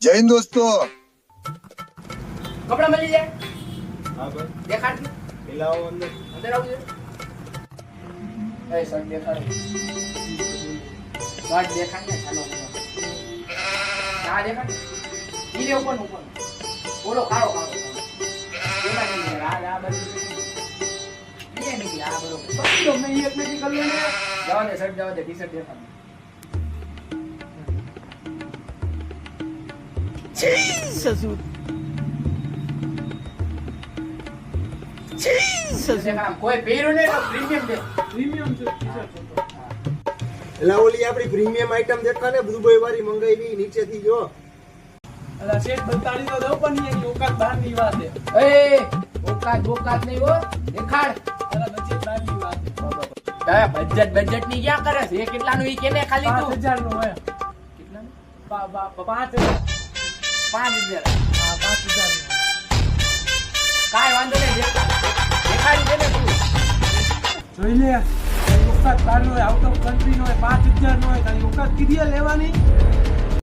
જય હિન્દ દોસ્તો. કપડા મળી જાય. હા ભાઈ દેખાડ મિલાવો અંદર. અંદર આવજો. એ શર્ટ દેખાડ. શર્ટ દેખાડ ને ચાલો. આ દેખાડ. ઈલે ઉપર ઉપર. બોલો ખાડો ખાડો. એમાં નહીં આ બધું. ઈએ નહીં આ બરોબર. તો મેં એક નથી કરી લે. જવા દે શર્ટ જવા દે ટી-શર્ટ દેખાડ. Jesus. Jesus. કોઈ પહેર્યું નહીં તો પ્રીમિયમ દે. પ્રીમિયમ છે ટી-શર્ટ તો. એલા ઓલી આપણી પ્રીમિયમ આઈટમ દેખા ને દુબઈ વાળી મંગાવી નીચેથી જો. અલા શેઠ બતાડી તો દઉં પણ એની ઓકાત બહારની વાત છે. એ ઓકાત નહીં હો. દેખાડ. અલા બજેટ બહારની વાત છે. બજેટ ની ક્યાં કરે છે? એ કેટલાનું ઈ કેને ખાલી તું 5000 નો હોય. કેટલાનું? 5000. 5000. હા 5000 નો. કાઈ વાંધો નહીં દેખાડી દે ને તું. જોઈ લે ઓકાત બહાર નો હોય, આઉટ ઓફ કન્ટ્રી નો હોય, 5000 નો હોય, તારી ઓકાત કીધી લેવાની.